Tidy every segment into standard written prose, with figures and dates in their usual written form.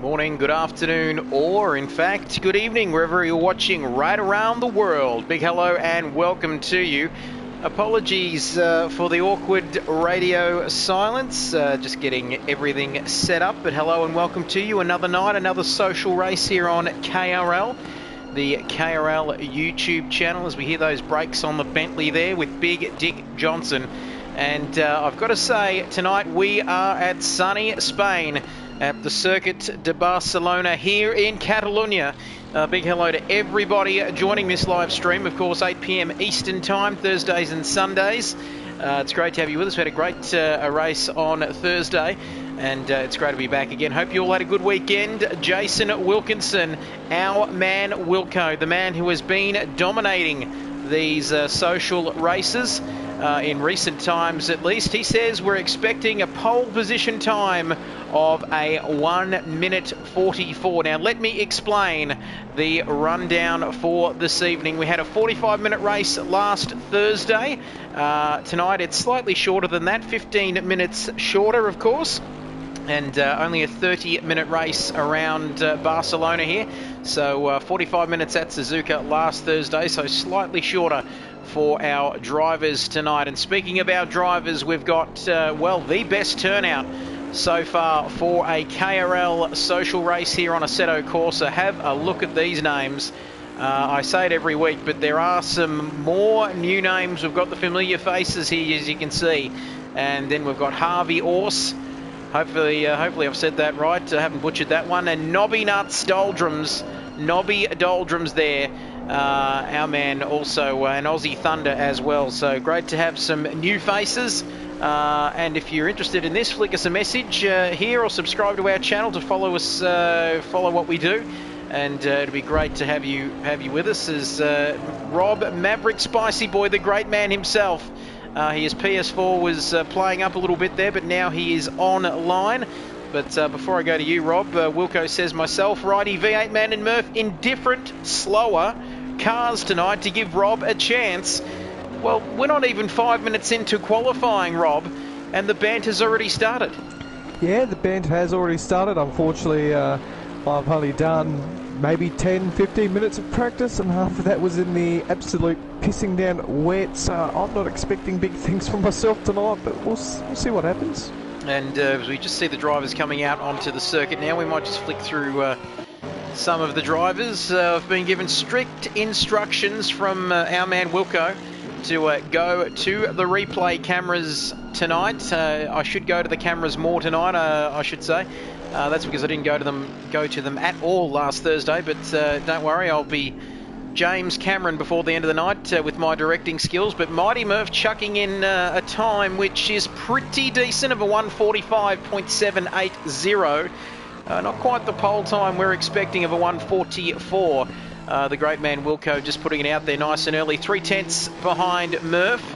morning, good afternoon, or in fact, good evening, wherever you're watching right around the world. Big hello and welcome to you. Apologies for the awkward radio silence, just getting everything set up, but hello and welcome to you. Another night, another social race here on KRL, the KRL YouTube channel, as we hear those brakes on the Bentley there with Big Dick Johnson. And I've got to say, tonight we are at sunny Spain, at the Circuit de Barcelona here in Catalonia. Big hello to everybody joining this live stream. Of course, 8 p.m. Eastern Time, Thursdays and Sundays. It's great to have you with us. We had a great race on Thursday, and it's great to be back again. Hope you all had a good weekend. Jason Wilkinson, our man Wilco, the man who has been dominating these social races in recent times at least. He says we're expecting a pole position time of a 1 minute 44. Now let me explain the rundown for this evening. We had a 45-minute race last Thursday. Tonight it's slightly shorter than that, 15 minutes shorter of course, and only a 30-minute race around Barcelona here. So 45 minutes at Suzuka last Thursday, so slightly shorter for our drivers tonight. And speaking of our drivers, we've got, well, the best turnout so far for a KRL social race here on Assetto Corsa. Have a look at these names. I say it every week, but there are some more new names. We've got the familiar faces here, as you can see. And then we've got Harvey Orse. Hopefully I've said that right. I haven't butchered that one. And Nobby Nuts Doldrums. Nobby Doldrums there. Our man also an Aussie Thunder as well. So great to have some new faces. And if you're interested in this, flick us a message here or subscribe to our channel to follow us, follow what we do. And it'll be great to have you with us as Rob Maverick Spicy Boy, the great man himself. His PS4 was playing up a little bit there, but now he is online. But before I go to you, Rob, Wilco says myself, Righty, V8 Man and Murph in different, slower cars tonight to give Rob a chance. Well, we're not even 5 minutes into qualifying, Rob, and the band has already started. Yeah, the band has already started. Unfortunately, I've only done maybe 10, 15 minutes of practice, and half of that was in the absolute pissing down wet, so I'm not expecting big things from myself tonight, but we'll see what happens. And as we just see the drivers coming out onto the circuit now, we might just flick through some of the drivers. I've been given strict instructions from our man Wilco to go to the replay cameras tonight. I should go to the cameras more tonight, I should say. That's because I didn't go to them at all last Thursday, but don't worry, I'll be James Cameron before the end of the night with my directing skills. But Mighty Murph chucking in a time which is pretty decent of a 1:45.780. Not quite the pole time we're expecting of a 1:44. The great man Wilco just putting it out there nice and early. 3/10 behind Murph.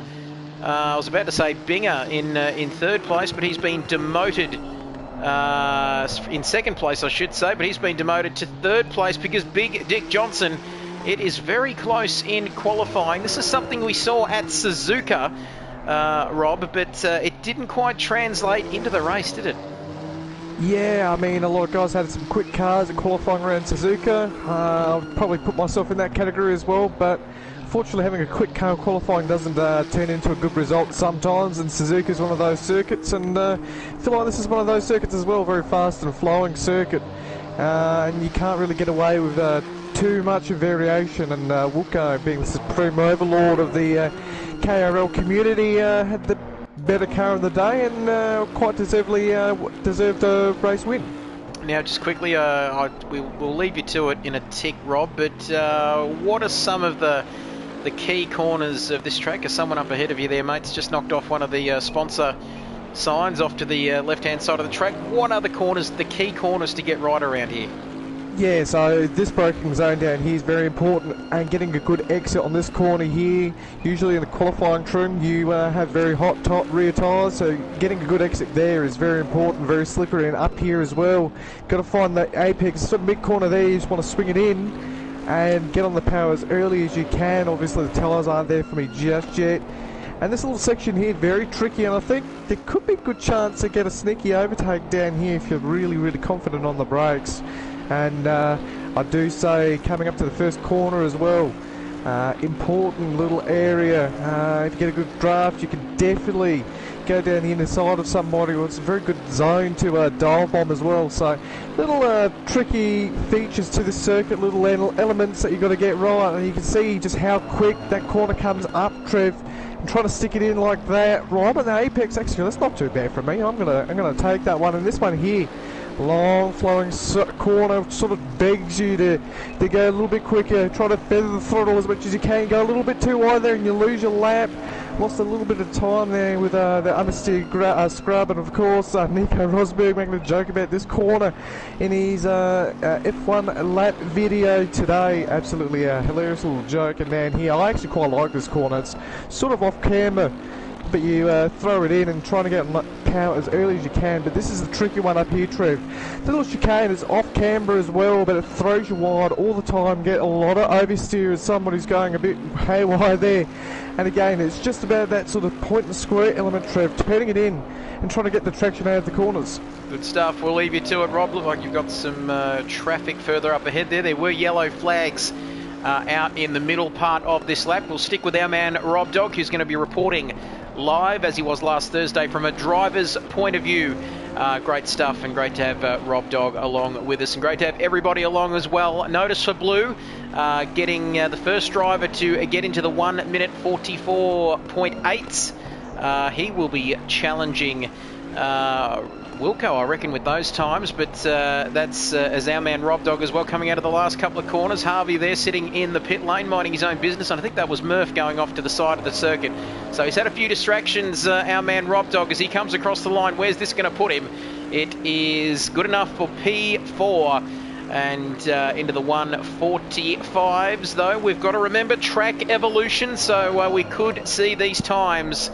I was about to say Binger in third place, but he's been demoted in second place, I should say, but he's been demoted to third place because Big Dick Johnson. It is very close in qualifying. This is something we saw at Suzuka, Rob, but it didn't quite translate into the race, did it? Yeah, I mean, a lot of guys had some quick cars at qualifying around Suzuka. I'll probably put myself in that category as well, but fortunately having a quick car qualifying doesn't turn into a good result sometimes, and Suzuka is one of those circuits, and I feel like this is one of those circuits as well, very fast and flowing circuit, and you can't really get away with too much of variation, and Wilco, being the supreme overlord of the KRL community, had the better car of the day and quite deservedly deserved a race win. Now just quickly, we'll leave you to it in a tick, Rob, but what are some of the key corners of this track? Is someone up ahead of you there, mate's just knocked off one of the sponsor signs off to the left-hand side of the track. What are the corners, the key corners to get right around here? Yeah, so this braking zone down here is very important, and getting a good exit on this corner here. Usually in the qualifying trim you have very hot top rear tyres, so getting a good exit there is very important, very slippery, and up here as well. Got to find the apex, sort of mid corner there, you just want to swing it in and get on the power as early as you can. Obviously the tyres aren't there for me just yet. And this little section here, very tricky, and I think there could be a good chance to get a sneaky overtake down here if you're really, really confident on the brakes. And I do say coming up to the first corner as well, important little area. If you get a good draft, you can definitely go down the inner side of somebody. Well, it's a very good zone to dial bomb as well. So little tricky features to the circuit, little elements that you've got to get right. And you can see just how quick that corner comes up, Trev. And trying to stick it in like that right on the apex. Actually, that's not too bad for me. I'm gonna take that one. And this one here, long flowing corner, sort of begs you to go a little bit quicker. Try to feather the throttle as much as you can. Go a little bit too wide there and you lose your lap. Lost a little bit of time there with the understeer scrub, and of course Nico Rosberg making a joke about this corner in his F1 lap video today. Absolutely a hilarious little joke. And man, here I actually quite like this corner. It's sort of off camera, but you throw it in and trying to get power as early as you can. But this is the tricky one up here, Trev. The little chicane is off camber as well, but it throws you wide all the time. Get a lot of oversteer as somebody's going a bit haywire there. And again, it's just about that sort of point and square element, Trev, turning it in and trying to get the traction out of the corners. Good stuff. We'll leave you to it, Rob. Look like you've got some traffic further up ahead there. There were yellow flags out in the middle part of this lap. We'll stick with our man Rob Dog, who's going to be reporting live, as he was last Thursday, from a driver's point of view. Great stuff, and great to have Rob Dog along with us, and great to have everybody along as well. Notice for Blue, getting the first driver to get into the 1 minute 44.8. He will be challenging Wilco, I reckon, with those times, but that's as our man Rob Dog as well, coming out of the last couple of corners. Harvey there sitting in the pit lane minding his own business, and I think that was Murph going off to the side of the circuit. So he's had a few distractions, our man Rob Dog, as he comes across the line. Where's this going to put him? It is good enough for P4 and into the 1:45s, though. We've got to remember track evolution, so we could see these times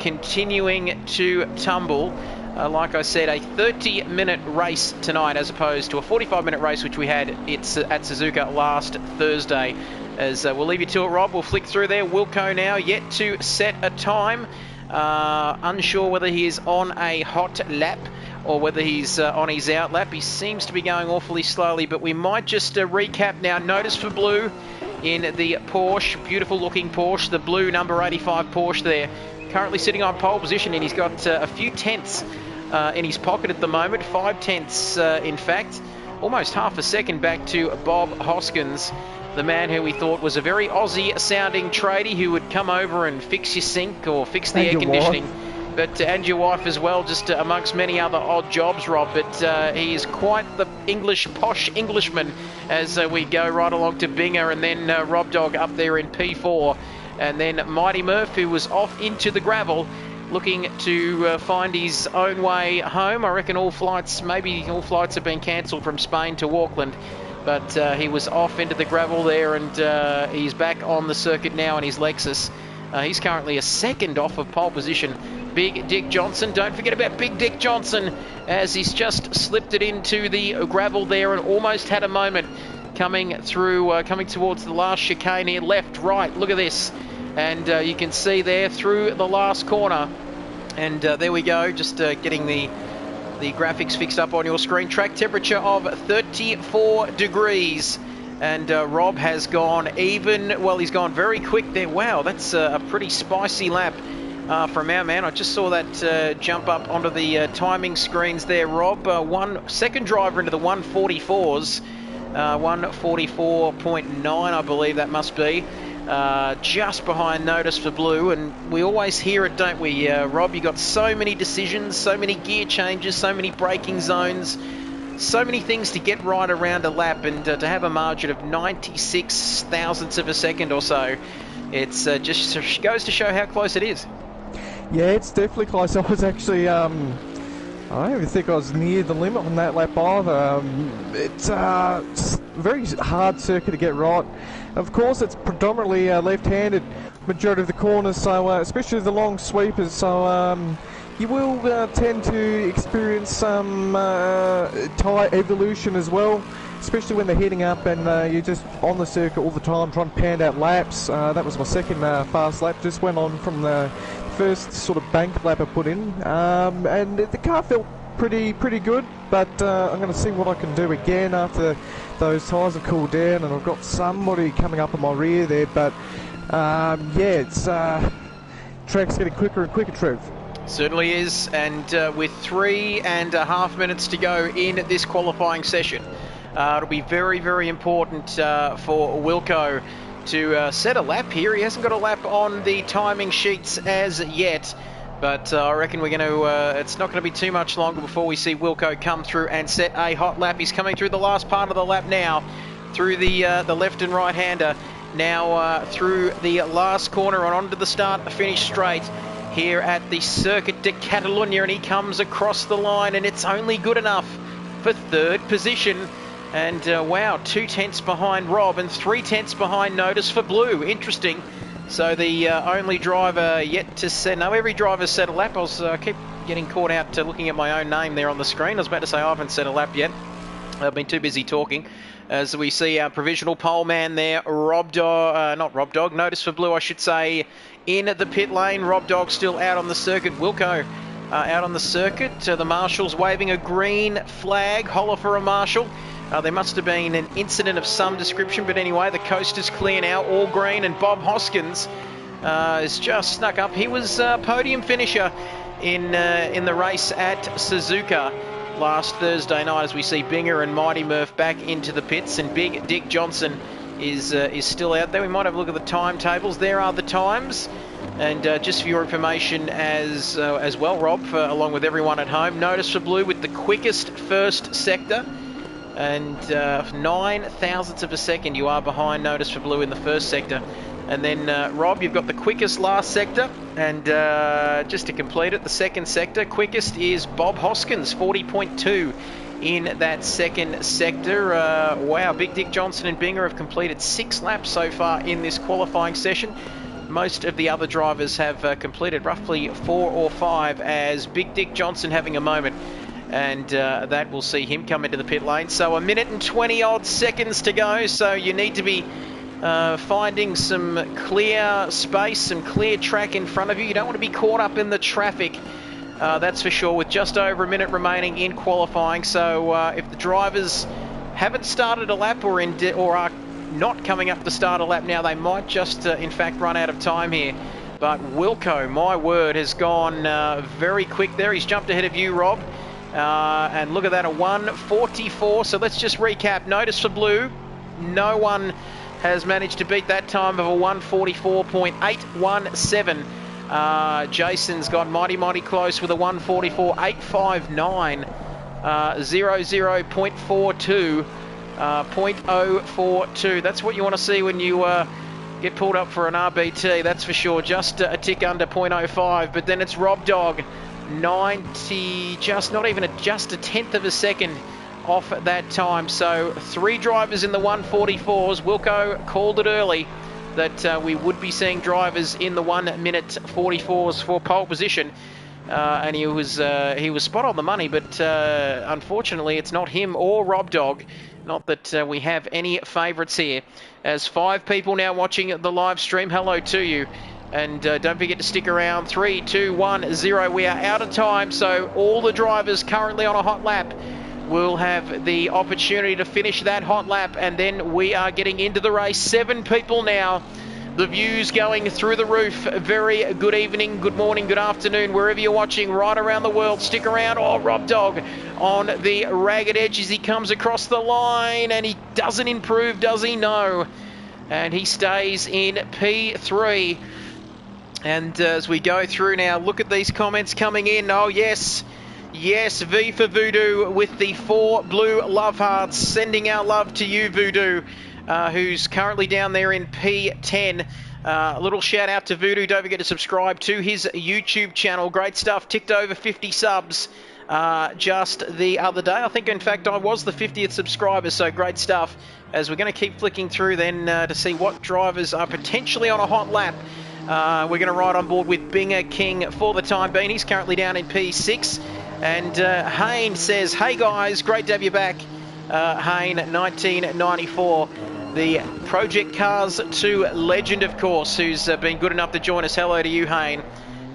continuing to tumble. Like I said, a 30-minute race tonight as opposed to a 45-minute race which we had at Suzuka last Thursday. As we'll leave you to it, Rob. We'll flick through there. Wilco now yet to set a time. Unsure whether he is on a hot lap or whether he's on his out lap. He seems to be going awfully slowly, but we might just recap now. Notice for Blue in the Porsche, beautiful looking Porsche, the blue number 85 Porsche there. Currently sitting on pole position, and he's got a few tenths in his pocket at the moment, 5 tenths in fact, almost half a second back to Bob Hoskins, the man who we thought was a very Aussie sounding tradie who would come over and fix your sink or fix the air conditioning. But and your wife as well, just amongst many other odd jobs, Rob. But he is quite the English, posh Englishman as we go right along to Binger, and then Rob Dog up there in P4. And then Mighty Murph, who was off into the gravel, looking to find his own way home. I reckon maybe all flights have been cancelled from Spain to Auckland. But he was off into the gravel there, and he's back on the circuit now in his Lexus. He's currently a second off of pole position. Big Dick Johnson, don't forget about Big Dick Johnson, as he's just slipped it into the gravel there and almost had a moment coming through, coming towards the last chicane here, left, right, look at this. And you can see there through the last corner. And there we go, just getting the graphics fixed up on your screen. Track temperature of 34 degrees. And Rob has gone even, well, he's gone very quick there. Wow, that's a pretty spicy lap from our man. I just saw that jump up onto the timing screens there, Rob. Second driver into the 144s. 144.9, I believe that must be. Just behind Notice for Blue, and we always hear it, don't we, Rob? You got so many decisions, so many gear changes, so many braking zones, so many things to get right around a lap, and to have a margin of 96 thousandths of a second or so, it's just goes to show how close it is. Yeah, it's definitely close. I was actually I don't even think I was near the limit on that lap either. It's a very hard circuit to get right. Of course, it's predominantly left-handed majority of the corners, so especially the long sweepers. So you will tend to experience some tyre evolution as well. especially when they're heading up and you're just on the circuit all the time trying to pound out laps. That was my second fast lap, just went on from the first sort of bank lap I put in, and the car felt pretty good, but I'm going to see what I can do again after those tyres have cooled down, and I've got somebody coming up on my rear there, but yeah, it's track's getting quicker and quicker, Trev. Certainly is, and with 3.5 minutes to go in this qualifying session, it'll be very important for Wilco to set a lap here. He hasn't got a lap on the timing sheets as yet, but I reckon we're going to. It's not going to be too much longer before we see Wilco come through and set a hot lap. He's coming through the last part of the lap now, through the left and right hander. Now through the last corner and onto the start-finish straight here at the Circuit de Catalunya, and he comes across the line, and it's only good enough for third position. And wow, 2 tenths behind Rob and 3 tenths behind Notice for Blue. Interesting. So the only driver yet to set... No, every driver's set a lap. I keep getting caught out looking at my own name there on the screen. I was about to say I haven't set a lap yet. I've been too busy talking. As we see our provisional pole man there, Notice for Blue, I should say, in the pit lane. Rob Dog still out on the circuit. Wilco out on the circuit. The marshal's waving a green flag. Holler for a marshal. There must have been an incident of some description, but anyway, the coast is clear now, all green, and Bob Hoskins has just snuck up. He was podium finisher in the race at Suzuka last Thursday night, as we see Binger and Mighty Murph back into the pits, and Big Dick Johnson is still out there. We might have a look at the timetables. There are the times, and just for your information as well, Rob, along with everyone at home, Notice for Blue with the quickest first sector, and 9 thousandths of a second you are behind Notice for Blue in the first sector. And then Rob, you've got the quickest last sector, and just to complete it, the second sector quickest is Bob Hoskins, 40.2 in that second sector. Wow, Big Dick Johnson and Binger have completed 6 laps so far in this qualifying session. Most of the other drivers have completed roughly 4 or 5, as Big Dick Johnson having a moment, and that will see him come into the pit lane. So 1 minute and 20 odd seconds to go, so you need to be finding some clear space, some clear track in front of you. You don't want to be caught up in the traffic, that's for sure, with just over a minute remaining in qualifying. So if the drivers haven't started a lap or are not coming up to start a lap now, they might just in fact run out of time here. But Wilco, my word, has gone very quick there. He's jumped ahead of you, Rob. And look at that, a 1:44. So let's just recap. Notice for Blue, no one has managed to beat that time of a 1:44.817. Jason's got mighty close with a 1:44.859. 00.42. 0.042. That's what you want to see when you get pulled up for an RBT, that's for sure. Just a tick under 0.05. But then it's Rob Dog, 90, just not even just a tenth of a second off at that time. So 3 drivers in the 1:44s. Wilco called it early that we would be seeing drivers in the 1 minute 44s for pole position, and he was spot on the money. But unfortunately, it's not him or Rob Dog. Not that we have any favourites here. As 5 people now watching the live stream, hello to you. And don't forget to stick around. 3, 2, 1, 0. We are out of time, so all the drivers currently on a hot lap will have the opportunity to finish that hot lap, and then we are getting into the race. 7 people now. The views going through the roof. Very good evening, good morning, good afternoon, wherever you're watching right around the world. Stick around. Oh, Rob Dog on the ragged edge as he comes across the line, and he doesn't improve, does he? No. And he stays in P3. And as we go through now, look at these comments coming in. Oh, yes. Yes, V for Voodoo with the 4 blue love hearts. Sending our love to you, Voodoo, who's currently down there in P10. A little shout out to Voodoo. Don't forget to subscribe to his YouTube channel. Great stuff. Ticked over 50 subs just the other day. I think, in fact, I was the 50th subscriber, so great stuff. As we're going to keep flicking through then to see what drivers are potentially on a hot lap. We're going to ride on board with Binger King for the time being. He's currently down in P6. And Hayne says, hey guys, great to have you back. Hayne, 1994. The Project Cars 2 legend, of course, who's been good enough to join us. Hello to you, Hayne.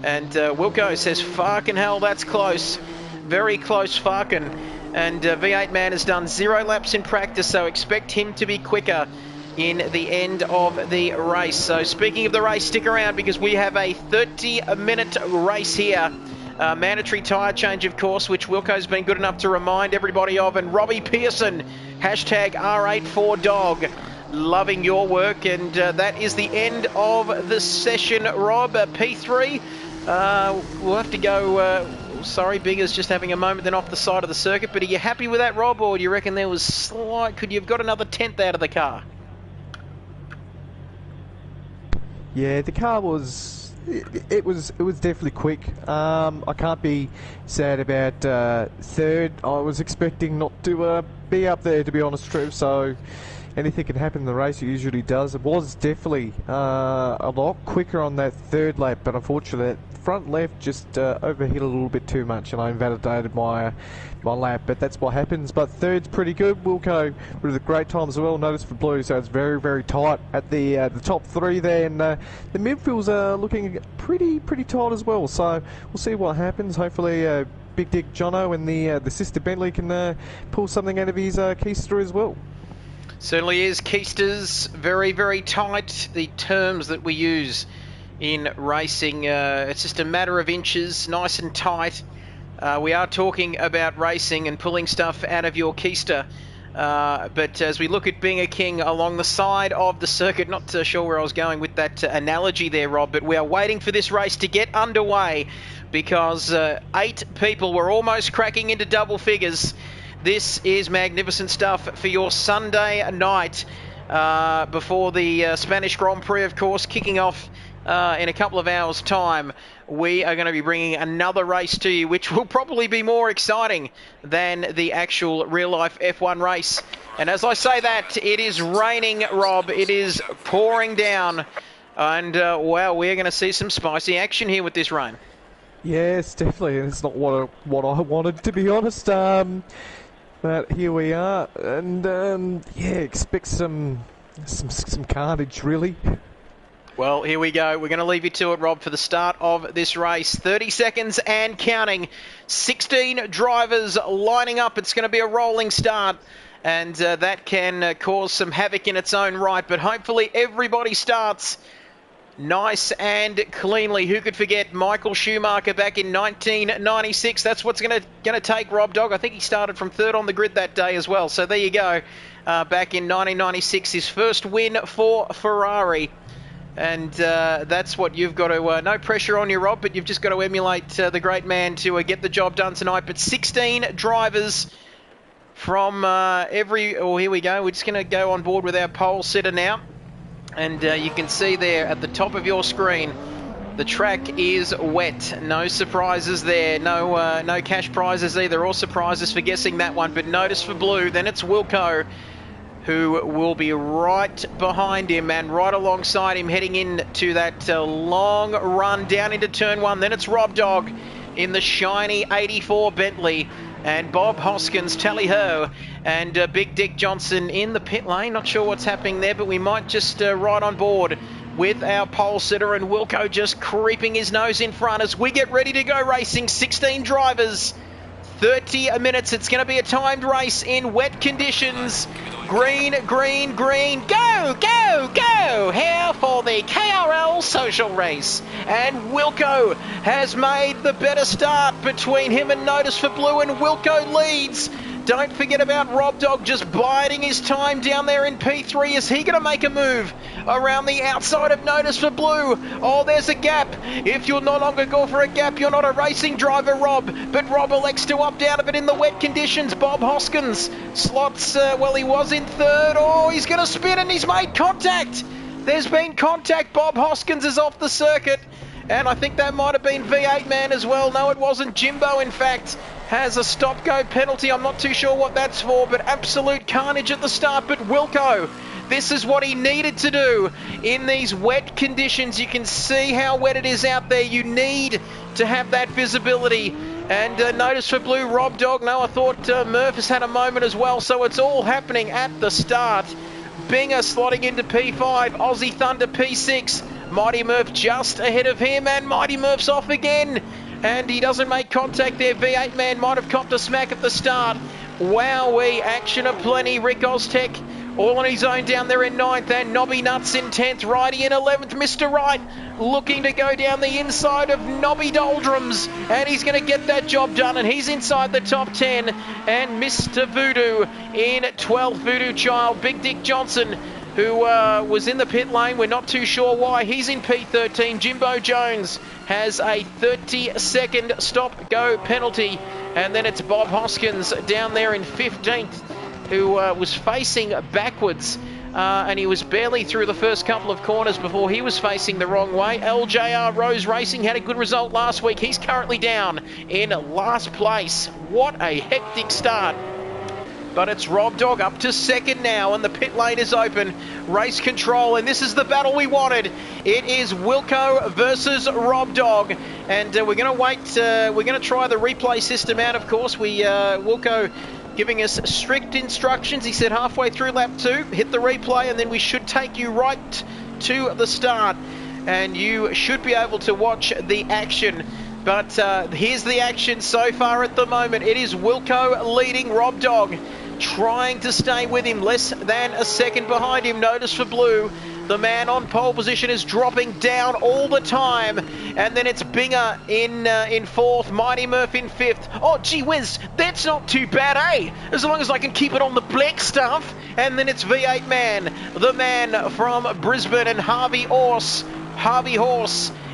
And Wilco says, fucking hell, that's close. Very close, fucking. And V8 Man has done 0 laps in practice, so expect him to be quicker in the end of the race. So speaking of the race, stick around because we have a 30-minute race here. Mandatory tyre change, of course, which Wilco's been good enough to remind everybody of. And Robbie Pearson, hashtag R84Dog, loving your work. And that is the end of the session, Rob. P3, we'll have to go... sorry, Bigger's just having a moment then off the side of the circuit. But are you happy with that, Rob, or do you reckon there was slight... Could you have got another 10th out of the car? Yeah, the car was... It was definitely quick. I can't be sad about third. I was expecting not to be up there, to be honest, Trev. So anything can happen in the race. It usually does. It was definitely a lot quicker on that third lap, but unfortunately, that front left just overhit a little bit too much, and I invalidated my lap. But that's what happens. But third's pretty good. Wilco with a great time as well. Notice for blue, so it's very, very tight at the top three there, and the midfield's looking pretty tight as well. So we'll see what happens. Hopefully, Big Dick Jono and the sister Bentley can pull something out of his keister as well. Certainly is. Keisters, very, very tight. The terms that we use in racing, it's just a matter of inches, nice and tight. We are talking about racing and pulling stuff out of your keister. But as we look at being a king along the side of the circuit, not sure where I was going with that analogy there, Rob, but we are waiting for this race to get underway because 8 people were almost cracking into double figures. This is magnificent stuff for your Sunday night before the Spanish Grand Prix, of course, kicking off in a couple of hours' time. We are going to be bringing another race to you, which will probably be more exciting than the actual real-life F1 race. And as I say that, it is raining, Rob. It is pouring down. And, wow, we're going to see some spicy action here with this rain. Yes, definitely. It's not what I wanted, to be honest. But here we are. And, yeah, expect some carnage, really. Well, here we go. We're going to leave you to it, Rob, for the start of this race. 30 seconds and counting. 16 drivers lining up. It's going to be a rolling start, and that can cause some havoc in its own right. But hopefully everybody starts nice and cleanly. Who could forget Michael Schumacher back in 1996? That's what's going to take, Rob Dog. I think he started from third on the grid that day as well. So there you go. Back in 1996, his first win for Ferrari. And that's what you've got to... no pressure on you, Rob, but you've just got to emulate the great man to get the job done tonight. But 16 drivers from every... Oh, here we go. We're just going to go on board with our pole sitter now. And you can see there at the top of your screen, the track is wet. No surprises there. No cash prizes either, or surprises for guessing that one. But notice for blue, then it's Wilco, who will be right behind him and right alongside him heading into that long run down into turn 1. Then it's Rob Dog in the shiny 84 Bentley, and Bob Hoskins, tally-ho, and Big Dick Johnson in the pit lane. Not sure what's happening there, but we might just ride on board with our pole sitter, and Wilco just creeping his nose in front as we get ready to go racing. 16 drivers, 30 minutes. It's going to be a timed race in wet conditions. Green, green, green. Go, go, go. Here for the KRL social race. And Wilco has made the better start between him and Notice for Blue, and Wilco leads. Don't forget about Rob Dog just biding his time down there in P3. Is he going to make a move around the outside of Notice for Blue? Oh, there's a gap. If you'll no longer go for a gap, you're not a racing driver, Rob. But Rob elects to opt out of it in the wet conditions. Bob Hoskins slots, well, he was in third. Oh, he's going to spin and he's made contact. There's been contact. Bob Hoskins is off the circuit. And I think that might have been V8 Man as well. No, it wasn't. Jimbo, in fact, has a stop-go penalty. I'm not too sure what that's for, but absolute carnage at the start. But Wilco, this is what he needed to do in these wet conditions. You can see how wet it is out there. You need to have that visibility. And notice for blue, Rob Dog. No, I thought Murph has had a moment as well. So it's all happening at the start. Binger slotting into P5. Aussie Thunder P6. Mighty Murph just ahead of him. And Mighty Murph's off again. And he doesn't make contact there. V8 man might have copped a smack at the start. Wowee, action aplenty. Rick Oztech all on his own down there in 9th, and Nobby Nuts in 10th, Righty in 11th, Mr. Right looking to go down the inside of Nobby Doldrums, and he's going to get that job done, and he's inside the top 10, and Mr. Voodoo in 12th, Voodoo Child, Big Dick Johnson, who was in the pit lane, we're not too sure why, he's in P13, Jimbo Jones has a 30-second stop-go penalty, and then it's Bob Hoskins down there in 15th, who was facing backwards, and he was barely through the first couple of corners before he was facing the wrong way. LJR Rose Racing had a good result last week. He's currently down in last place. What a hectic start. But it's Rob Dog up to second now, and the pit lane is open. Race control, and this is the battle we wanted. It is Wilco versus Rob Dog, and we're going to wait. We're going to try the replay system out, of course. Wilco giving us strict instructions. He said halfway through lap 2, hit the replay, and then we should take you right to the start, and you should be able to watch the action. But here's the action so far at the moment. It is Wilco leading Rob Dog, trying to stay with him, less than a second behind him. Notice for blue, the man on pole position is dropping down all the time, and then it's Binger in 4th, Mighty Murph in 5th. Oh, gee whiz, that's not too bad, eh? As long as I can keep it on the black stuff. And then it's V8 man, the man from Brisbane, and Harvey Horse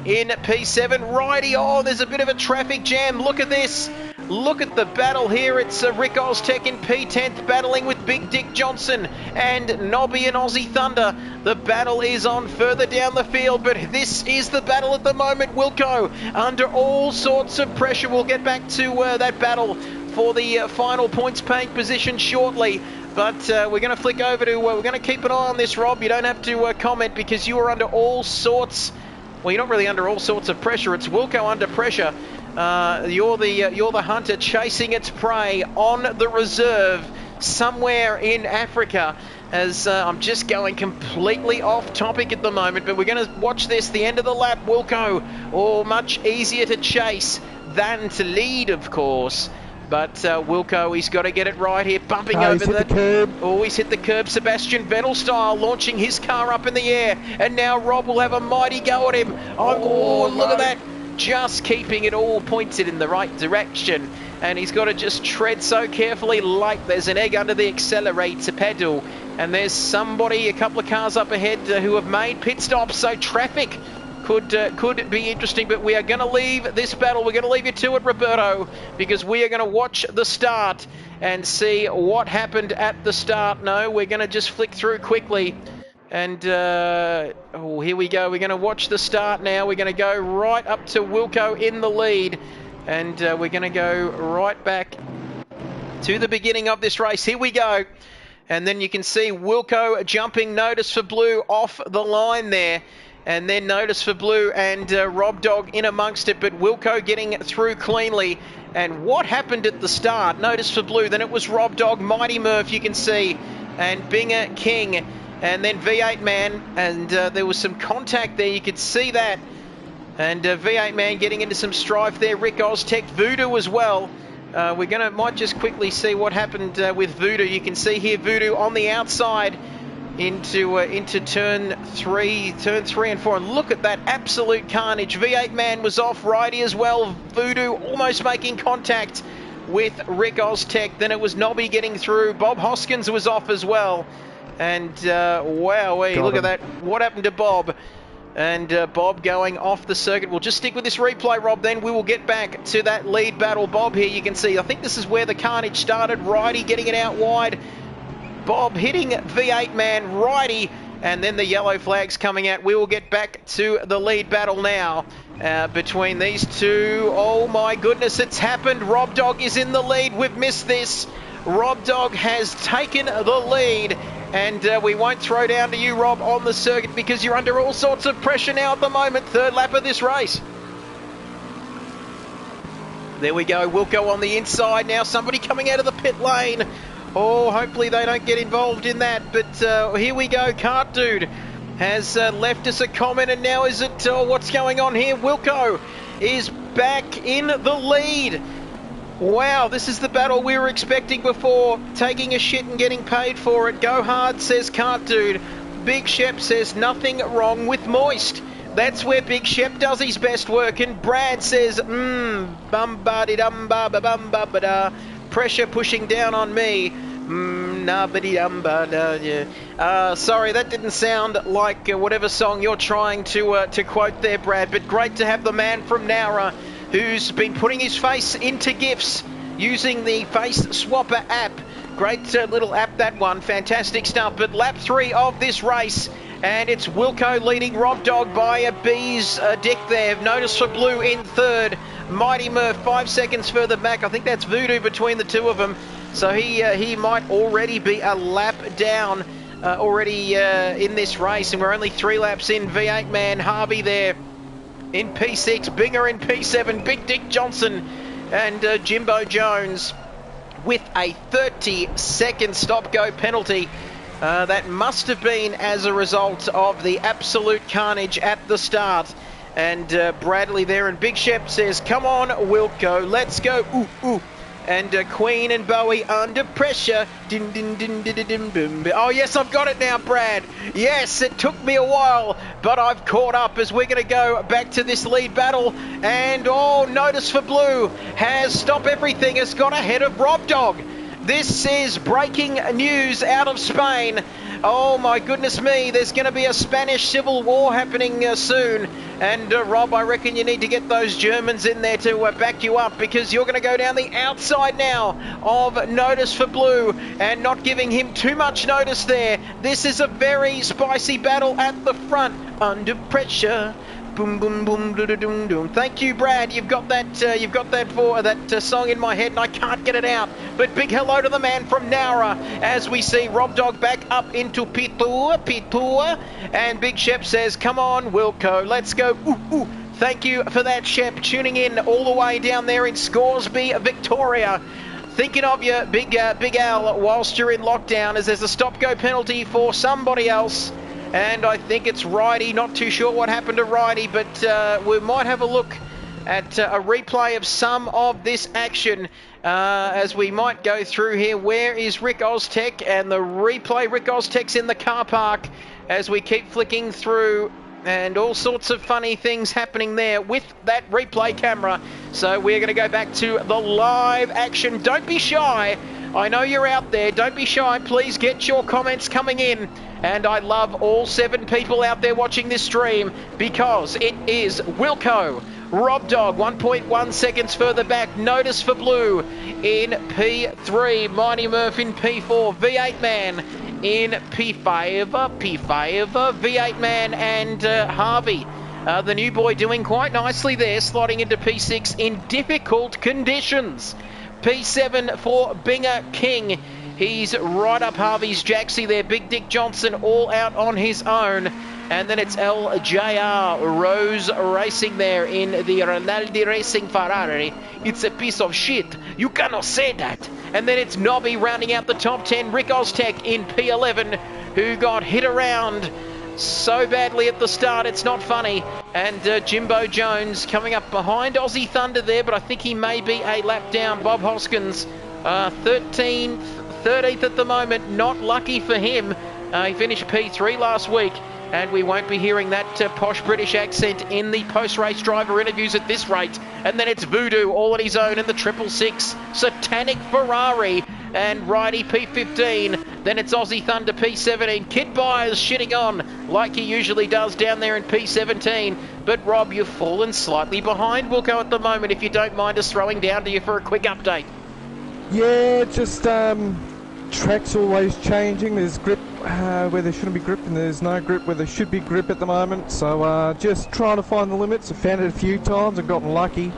in P7. Righty, oh, there's a bit of a traffic jam. Look at this. Look at the battle here. It's Rick Oztech in P10th battling with Big Dick Johnson and Nobby and Aussie Thunder. The battle is on further down the field, but this is the battle at the moment. Wilco under all sorts of pressure. We'll get back to that battle for the final points paying position shortly. But we're going to flick over to, we're going to keep an eye on this, Rob. You don't have to comment because you are under all sorts. Well, you're not really under all sorts of pressure. It's Wilco under pressure. You're the hunter chasing its prey on the reserve somewhere in Africa. As I'm just going completely off topic at the moment, but we're going to watch this. The end of the lap, Wilco, much easier to chase than to lead, of course. But Wilco, he's got to get it right here, bumping over the curb. Oh, he's hit the curb, Sebastian Vettel style, launching his car up in the air. And now Rob will have a mighty go at him. Oh, look at that. Just keeping it all pointed in the right direction. And he's got to just tread so carefully, like there's an egg under the accelerator pedal. And there's somebody, a couple of cars up ahead who have made pit stops, so traffic could be interesting, but we are going to leave this battle. We're going to leave you to it, Roberto, because we are going to watch the start and see what happened at the start. No, we're going to just flick through quickly. And, oh, here we go. We're going to watch the start now. We're going to go right up to Wilco in the lead. And we're going to go right back to the beginning of this race. Here we go. And then you can see Wilco jumping, notice for blue off the line there. And then notice for blue and Rob Dog in amongst it, but Wilco getting through cleanly. And what happened at the start? Notice for blue, then it was Rob Dog, Mighty Murph, you can see, and Binger King, and then V8 Man, and there was some contact there, you could see that. And V8 Man getting into some strife there, Rick Oztech, Voodoo as well. Might just quickly see what happened with Voodoo. You can see here Voodoo on the outside into turn 3 and 4, and look at that absolute carnage. V8 Man was off, Righty as well. Voodoo almost making contact with Rick Oztech. Then it was Nobby getting through. Bob Hoskins was off as well. And wowee, look at that. What happened to Bob? And Bob going off the circuit. We'll just stick with this replay, Rob, then we will get back to that lead battle. Bob here, you can see, I think this is where the carnage started. Righty getting it out wide. Bob hitting V8 Man, Righty, and then the yellow flags coming out. We will get back to the lead battle now between these two. Oh my goodness, it's happened. Rob Dog is in the lead. We've missed this. Rob Dog has taken the lead, and we won't throw down to you, Rob, on the circuit because you're under all sorts of pressure now at the moment. Third lap of this race. There we go. Wilco on the inside now. Somebody coming out of the pit lane. Oh, hopefully they don't get involved in that. But here we go. Kart Dude has left us a comment, and now is it what's going on here? Wilco is back in the lead. Wow, this is the battle we were expecting before. Taking a shit and getting paid for it. Go hard, says Kart Dude. Big Shep says nothing wrong with Moist. That's where Big Shep does his best work. And Brad says, bum-ba-di-dum-ba-ba-bum-ba-ba-da. Pressure pushing down on me. Na-ba-di-dum-ba-da. Sorry, that didn't sound like whatever song you're trying to quote there, Brad. But great to have the man from Nowra who's been putting his face into GIFs using the Face Swapper app. Great little app, that one. Fantastic stuff. But lap 3 of this race, and it's Wilco leading Rob Dog by a bee's dick there. Notice for Blue in third. Mighty Murph 5 seconds further back. I think that's Voodoo between the two of them. So he might already be a lap down already in this race. And we're only 3 laps in. V8 man Harvey there in P6. Binger in P7. Big Dick Johnson and Jimbo Jones with a 30-second stop-go penalty. That must have been as a result of the absolute carnage at the start. And Bradley there, and Big Shep says, come on, Wilco, let's go, ooh, ooh. And Queen and Bowie under pressure. Din, din, din, din, din, din, din, din. Oh, yes, I've got it now, Brad. Yes, it took me a while, but I've caught up as we're going to go back to this lead battle. And, oh, Notice for Blue has Stop Everything, has got ahead of Rob Dog. This is breaking news out of Spain. Oh, my goodness me, there's going to be a Spanish civil war happening soon. And Rob, I reckon you need to get those Germans in there to back you up, because you're going to go down the outside now of Notice for Blue and not giving him too much notice there. This is a very spicy battle at the front. Under pressure. Boom, boom, boom, doo-doo-doom, doom. Thank you, Brad. You've got that for that song in my head, and I can't get it out. But big hello to the man from Nowra as we see Rob Dog back up into Pitua. And Big Shep says, come on, Wilco, let's go. Ooh, ooh. Thank you for that, Shep, tuning in all the way down there in Scoresby, Victoria. Thinking of you, Big Al, whilst you're in lockdown, as there's a stop-go penalty for somebody else. And I think it's Ridey. Not too sure what happened to Ridey, but we might have a look at a replay of some of this action as we might go through here. Where is Rick Oztech? And the replay, Rick Oztech's in the car park as we keep flicking through, and all sorts of funny things happening there with that replay camera. So we're going to go back to the live action. Don't be shy. I know you're out there. Don't be shy. Please get your comments coming in. And I love all 7 people out there watching this stream, because it is Wilco, Rob Dog 1.1 seconds further back, Notice for Blue in P3, Mighty Murph in P4, V8 Man in P5, V8 Man and Harvey. The new boy doing quite nicely there, slotting into P6 in difficult conditions. P7 for Binger King. He's right up Harvey's Jaxie there. Big Dick Johnson all out on his own. And then it's LJR Rose Racing there in the Rinaldi Racing Ferrari. It's a piece of shit. You cannot say that. And then it's Nobby rounding out the top 10. Rick Oztech in P11, who got hit around so badly at the start, it's not funny. And Jimbo Jones coming up behind Aussie Thunder there, but I think he may be a lap down. Bob Hoskins, 13th at the moment. Not lucky for him. He finished P3 last week, and we won't be hearing that posh British accent in the post-race driver interviews at this rate. And then it's Voodoo all on his own in the 666 Satanic Ferrari, and Ridey P15. Then it's Aussie Thunder P17. Kit Byers shitting on like he usually does down there in P17. But Rob, you've fallen slightly behind Wilco at the moment, if you don't mind us throwing down to you for a quick update. Yeah, just track's always changing. There's grip where there shouldn't be grip, and there's no grip where there should be grip at the moment. So just trying to find the limits. I've found it a few times and gotten lucky.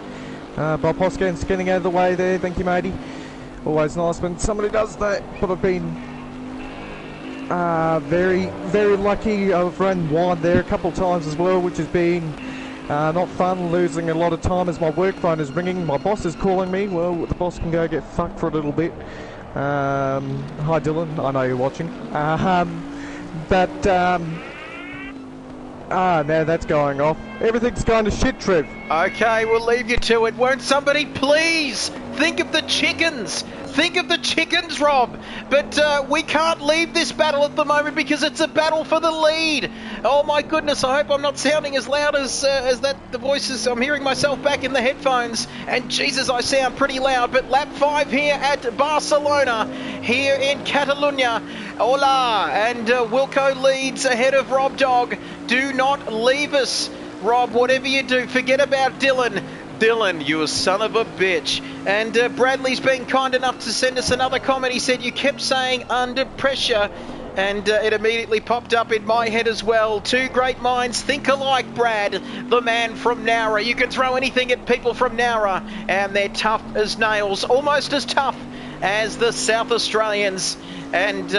Bob Hoskins getting out of the way there. Thank you, matey. Always nice when somebody does that. But I've been very, very lucky. I've run wide there a couple of times as well, which has been Not fun, losing a lot of time as my work phone is ringing. My boss is calling me. Well, the boss can go get fucked for a little bit. Hi Dylan, I know you're watching. Now that's going off. Everything's going to shit, Trev. Okay, we'll leave you to it. Won't somebody please think of the chickens? Think of the chickens, Rob. But we can't leave this battle at the moment because it's a battle for the lead. Oh my goodness, I hope I'm not sounding as loud as that. The voices, I'm hearing myself back in the headphones. And Jesus, I sound pretty loud. But lap 5 here at Barcelona, here in Catalunya. Hola, and Wilco leads ahead of Rob Dog. Do not leave us, Rob. Whatever you do, forget about Dylan. Dylan, you son of a bitch. And Bradley's been kind enough to send us another comment. He said you kept saying under pressure, and it immediately popped up in my head as well. Two great minds think alike, Brad, the man from Nowra. You can throw anything at people from Nowra, and they're tough as nails, almost as tough as the South Australians. And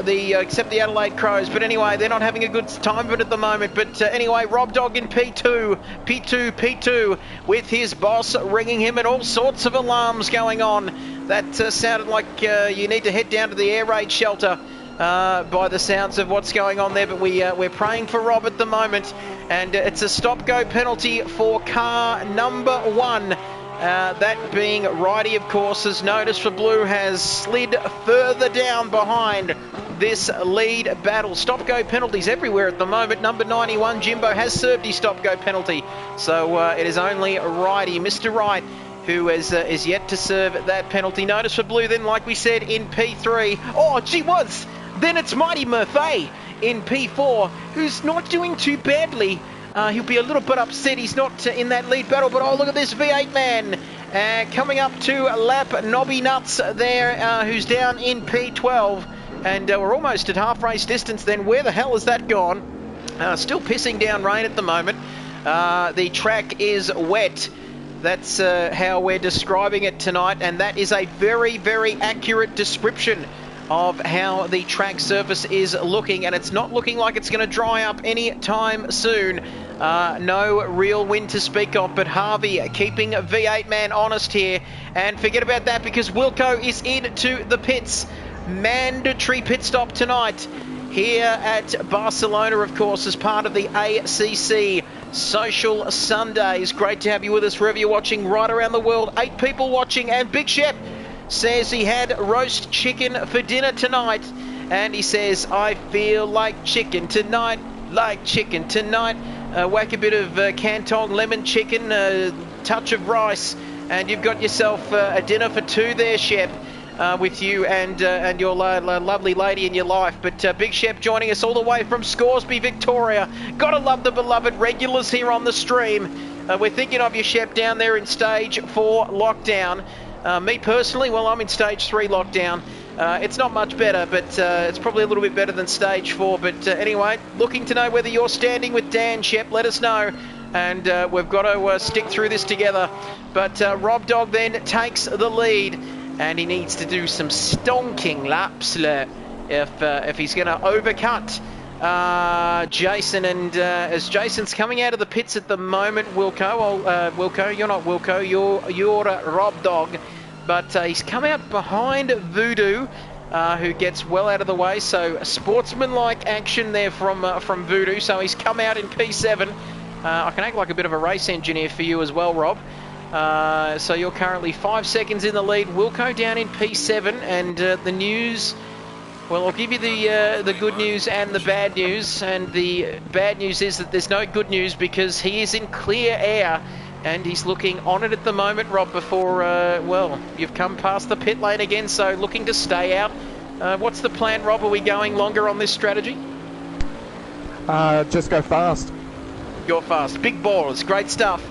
except the Adelaide Crows. But anyway, they're not having a good time of it at the moment. But anyway, Rob Dog in P2, with his boss ringing him and all sorts of alarms going on. That sounded like you need to head down to the air raid shelter by the sounds of what's going on there. But we're praying for Rob at the moment. And it's a stop-go penalty for car number 1. That being Righty, of course, as Notice for Blue has slid further down behind this lead battle. Stop-go penalties everywhere at the moment. Number 91, Jimbo, has served his stop-go penalty. So it is only Righty, Mr. Wright, who is yet to serve that penalty. Notice for Blue then, like we said, in P3. Oh, gee whiz! Then it's Mighty Murphy in P4, who's not doing too badly. He'll be a little bit upset he's not in that lead battle, but oh, look at this V8 man coming up to lap Nobby Nuts there, who's down in P12, and we're almost at half race distance then. Where the hell has that gone? Still pissing down rain at the moment. The track is wet. That's how we're describing it tonight, and that is a very, very accurate description of how the track surface is looking, and it's not looking like it's going to dry up any time soon. No real wind to speak of, but Harvey keeping V8 man honest here. And forget about that because Wilco is into the pits. Mandatory pit stop tonight here at Barcelona, of course, as part of the ACC Social Sundays. Great to have you with us wherever you're watching right around the world. 8 people watching, and Big Shep says he had roast chicken for dinner tonight, and he says, I feel like chicken tonight, whack a bit of Canton lemon chicken, a touch of rice, and you've got yourself a dinner for 2 there, Shep, with you and your lovely lady in your life. But Big Shep joining us all the way from Scoresby, Victoria. Gotta love the beloved regulars here on the stream. We're thinking of you, Shep, down there in stage 4 lockdown. Me personally, well, I'm in stage 3 lockdown. It's not much better, but it's probably a little bit better than stage 4. But anyway, looking to know whether you're standing with Dan, Shep, let us know. And we've got to stick through this together. But Rob Dog then takes the lead, and he needs to do some stonking laps if he's going to overcut Jason. And as Jason's coming out of the pits at the moment, Wilco, you're not Wilco, you're Rob Dog. But he's come out behind Voodoo, who gets well out of the way. So sportsman-like action there from Voodoo. So he's come out in P7. I can act like a bit of a race engineer for you as well, Rob. So you're currently 5 seconds in the lead. Wilco down in P7, and the news. Well, I'll give you the good news and the bad news. And the bad news is that there's no good news because he is in clear air. And he's looking on it at the moment, Rob, before, well, you've come past the pit lane again, so looking to stay out. What's the plan, Rob? Are we going longer on this strategy? Just go fast. Go fast. Big balls. Great stuff.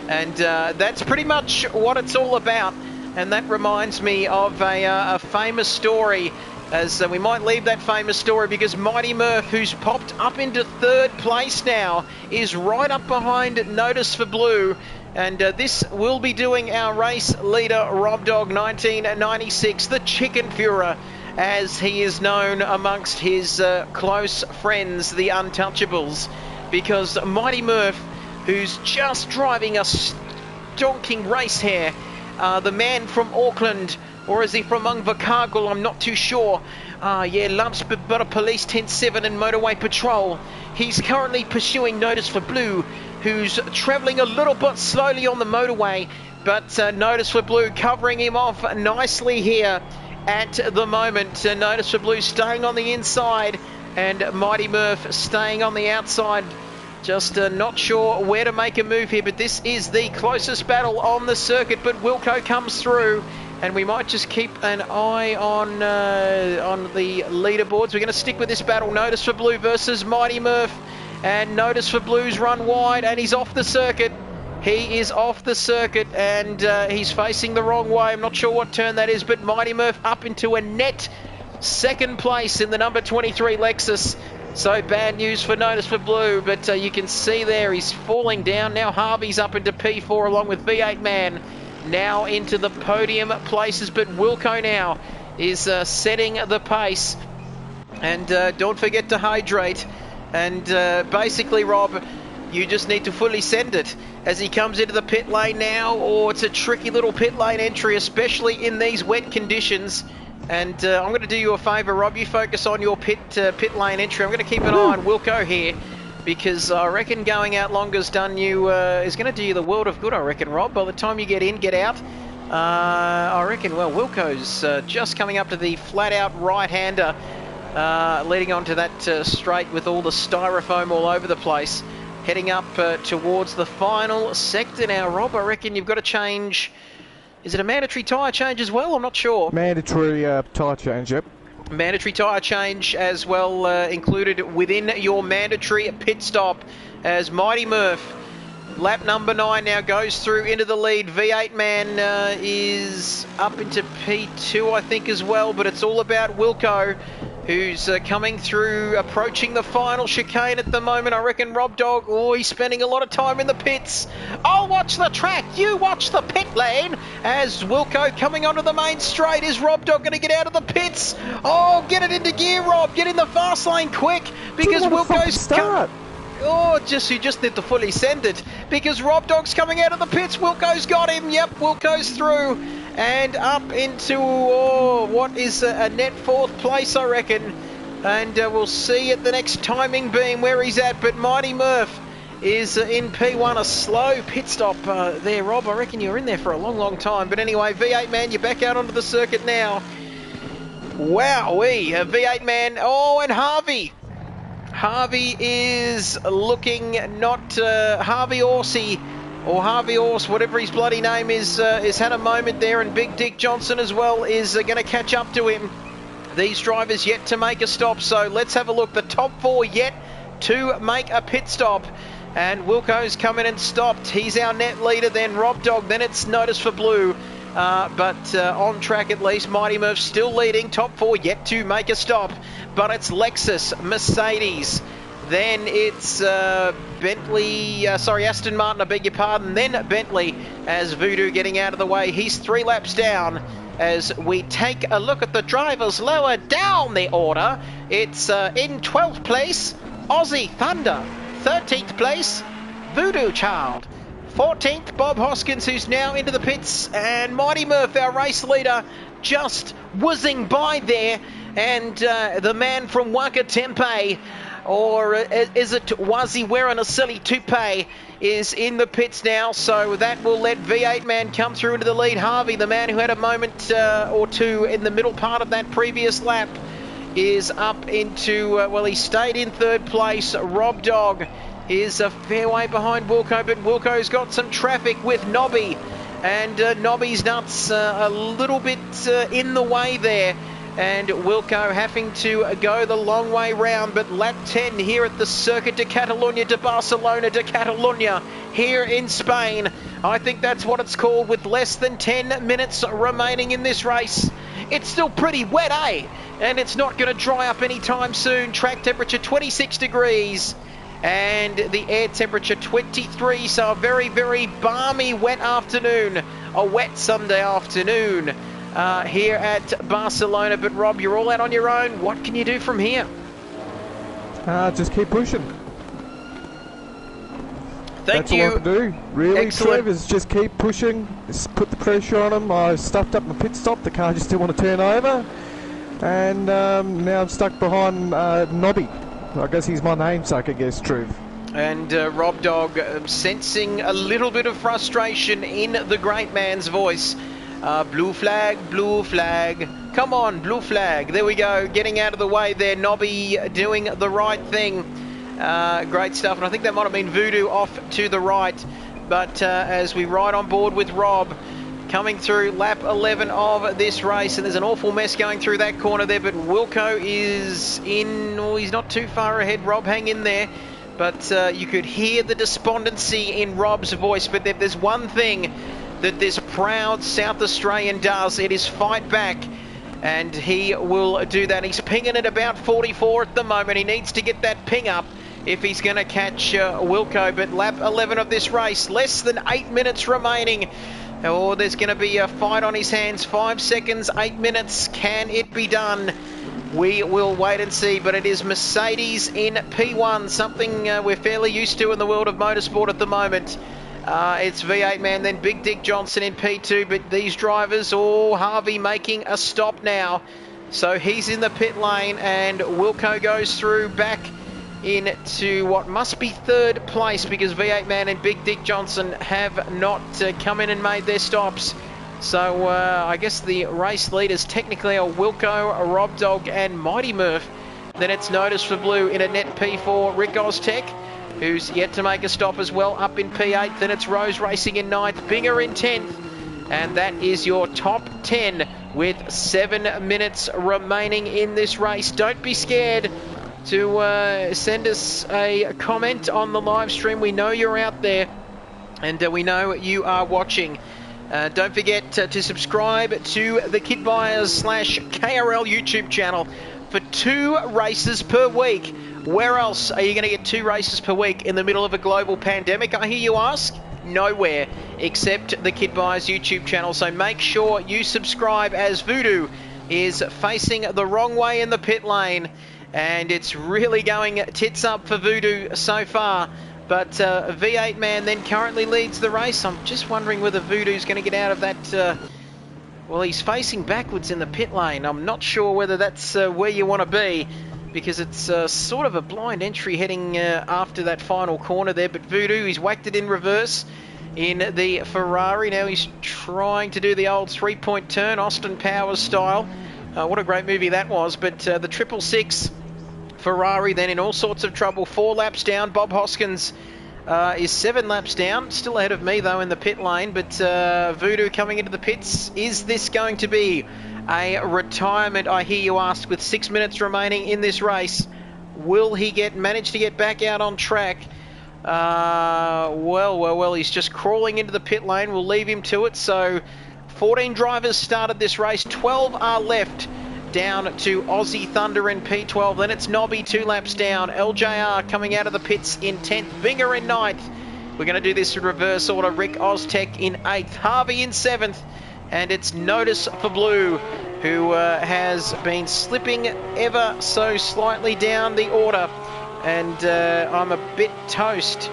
And that's pretty much what it's all about. And that reminds me of a famous story, as we might leave that famous story because Mighty Murph, who's popped up into 3rd place now, is right up behind Notice for Blue. And this will be doing our race leader, Rob Dog 1996, the Chicken Führer, as he is known amongst his close friends, the Untouchables, because Mighty Murph who's just driving a stonking race here. The man from Auckland, or is he from Invercargill? I'm not too sure. Yeah, loves but a police 10-7 in motorway patrol. He's currently pursuing Notice for Blue, who's travelling a little bit slowly on the motorway, but Notice for Blue covering him off nicely here at the moment. Notice for Blue staying on the inside, and Mighty Murph staying on the outside. Just not sure where to make a move here, but this is the closest battle on the circuit. But Wilco comes through, and we might just keep an eye on the leaderboards. We're going to stick with this battle. Notice for Blue versus Mighty Murph, and Notice for Blue's run wide, and he's off the circuit. He is off the circuit, and he's facing the wrong way. I'm not sure what turn that is, but Mighty Murph up into a net second place in the number 23 Lexus. So bad news for Notice for Blue, but you can see there he's falling down. Now Harvey's up into P4 along with V8 Man, now into the podium places, but Wilco now is setting the pace. And don't forget to hydrate. And basically, Rob, you just need to fully send it as he comes into the pit lane now. Oh, it's a tricky little pit lane entry, especially in these wet conditions. And I'm going to do you a favour, Rob. You focus on your pit lane entry. I'm going to keep an eye on Wilco here, because I reckon going out longer is going to do you the world of good, I reckon, Rob. By the time you get in, get out, I reckon, well, Wilco's just coming up to the flat-out right-hander, leading on to that straight with all the styrofoam all over the place, heading up towards the final sector now. Rob, I reckon you've got to change. Is it a mandatory tyre change as well? I'm not sure. Mandatory tyre change, yep. Mandatory tyre change as well included within your mandatory pit stop, as Mighty Murph, lap number 9, now goes through into the lead. V8 Man is up into P2, I think, as well, but it's all about Wilco, who's coming through, approaching the final chicane at the moment. I reckon Rob Dog, oh, he's spending a lot of time in the pits. I'll watch the track, you watch the pit lane, as Wilco coming onto the main straight. Is Rob Dog going to get out of the pits? Oh, get it into gear, Rob. Get in the fast lane quick, because Wilco's... Oh, you just need to fully send it, because Rob Dog's coming out of the pits. Wilco's got him. Yep, Wilco's through and up into, what is a net 4th place, I reckon. And we'll see at the next timing beam where he's at. But Mighty Murph is in P1. A slow pit stop there, Rob. I reckon you're in there for a long, long time. But anyway, V8 Man, you're back out onto the circuit now. Wowee, V8 Man. Oh, and Harvey. Harvey is looking not Harvey Orsey, or Harvey Orse, whatever his bloody name is had a moment there, and Big Dick Johnson as well is going to catch up to him. These drivers yet to make a stop, so let's have a look. The top 4 yet to make a pit stop, and Wilco's come in and stopped. He's our net leader, then Rob Dog, then it's Notice for Blue. But on track at least, Mighty Murph still leading. Top 4 yet to make a stop, but it's Lexus, Mercedes, then it's Aston Martin, I beg your pardon, then Bentley, as Voodoo getting out of the way. He's 3 laps down. As we take a look at the drivers lower down the order, it's in 12th place, Aussie Thunder. 13th place, Voodoo Child. 14th, Bob Hoskins, who's now into the pits, and Mighty Murph, our race leader, just whizzing by there. And the man from Waka Tempe, or is it was he wearing a silly toupee, is in the pits now, so that will let V8 Man come through into the lead. Harvey, the man who had a moment or two in the middle part of that previous lap, is up into, well, he stayed in 3rd place. Rob Dog is a fair way behind Wilco, but Wilco's got some traffic with Nobby, and Nobby's nuts a little bit in the way there, and Wilco having to go the long way round. But lap 10 here at the Circuit de Catalunya de Barcelona de Catalunya here in Spain. I think that's what it's called, with less than 10 minutes remaining in this race. It's still pretty wet, eh? And it's not going to dry up anytime soon. Track temperature 26 degrees. And the air temperature 23, so a very, very balmy wet afternoon, a wet Sunday afternoon here at Barcelona. But Rob, you're all out on your own. What can you do from here? Just keep pushing. That's you. all I can do. Really, Excellent. Trev, is just keep pushing, just put the pressure on him. I stuffed up my pit stop. The car just didn't want to turn over. And now I'm stuck behind Nobby. I guess he's my namesake, I guess, Trev. And Rob Dog sensing a little bit of frustration in the great man's voice. Blue flag, blue flag. Come on, blue flag. There we go. Getting out of the way there. Nobby doing the right thing. Great stuff. And I think that might have been Voodoo off to the right. But as we ride on board with Rob, coming through lap 11 of this race, and there's an awful mess going through that corner there, but Wilco is in. Oh, he's not too far ahead. Rob, hang in there. But you could hear the despondency in Rob's voice. But if there's one thing that this proud South Australian does, it is fight back. And he will do that. He's pinging at about 44 at the moment. He needs to get that ping up if he's going to catch Wilco. But lap 11 of this race, less than 8 minutes remaining. Oh, there's going to be a fight on his hands. 5 seconds, 8 minutes. Can it be done? We will wait and see, but it is Mercedes in P1, something we're fairly used to in the world of motorsport at the moment. It's V8 man, then Big Dick Johnson in P2, but these drivers, Harvey making a stop now. So he's in the pit lane, and Wilco goes through back into what must be third place, because V8 man and Big Dick Johnson have not come in and made their stops. So I guess the race leaders technically are Wilco, Rob Dog and Mighty Murph. Then it's Notice for Blue in a net P4, Rick Oztech, who's yet to make a stop as well, up in P8. Then it's Rose Racing in 9th, Binger in 10th. And that is your top 10 with 7 minutes remaining in this race. Don't be scared to send us a comment on the live stream. We know you're out there, and we know you are watching. Don't forget to subscribe to the Kit Buyers / KRL YouTube channel for 2 races per week. Where else are you going to get 2 races per week in the middle of a global pandemic, I hear you ask? Nowhere except the Kit Buyers YouTube channel. So make sure you subscribe, as Voodoo is facing the wrong way in the pit lane. And it's really going tits up for Voodoo so far. But V8 man then currently leads the race. I'm just wondering whether Voodoo's going to get out of that. Well, he's facing backwards in the pit lane. I'm not sure whether that's where you want to be, because it's sort of a blind entry heading after that final corner there. But Voodoo, he's whacked it in reverse in the Ferrari. Now he's trying to do the old 3-point turn, Austin Powers style. What a great movie that was. But the 666 Ferrari then in all sorts of trouble. 4 laps down. Bob Hoskins is 7 laps down. Still ahead of me, though, in the pit lane. But Voodoo coming into the pits. Is this going to be a retirement, I hear you ask, with 6 minutes remaining in this race? Will he manage to get back out on track? Well, he's just crawling into the pit lane. We'll leave him to it. So 14 drivers started this race. 12 are left. Down to Aussie Thunder in P12. Then it's Nobby 2 laps down. LJR coming out of the pits in 10th. Binger in 9th. We're going to do this in reverse order. Rick Oztech in 8th. Harvey in 7th. And it's Notice for Blue, who has been slipping ever so slightly down the order. And I'm a bit toast.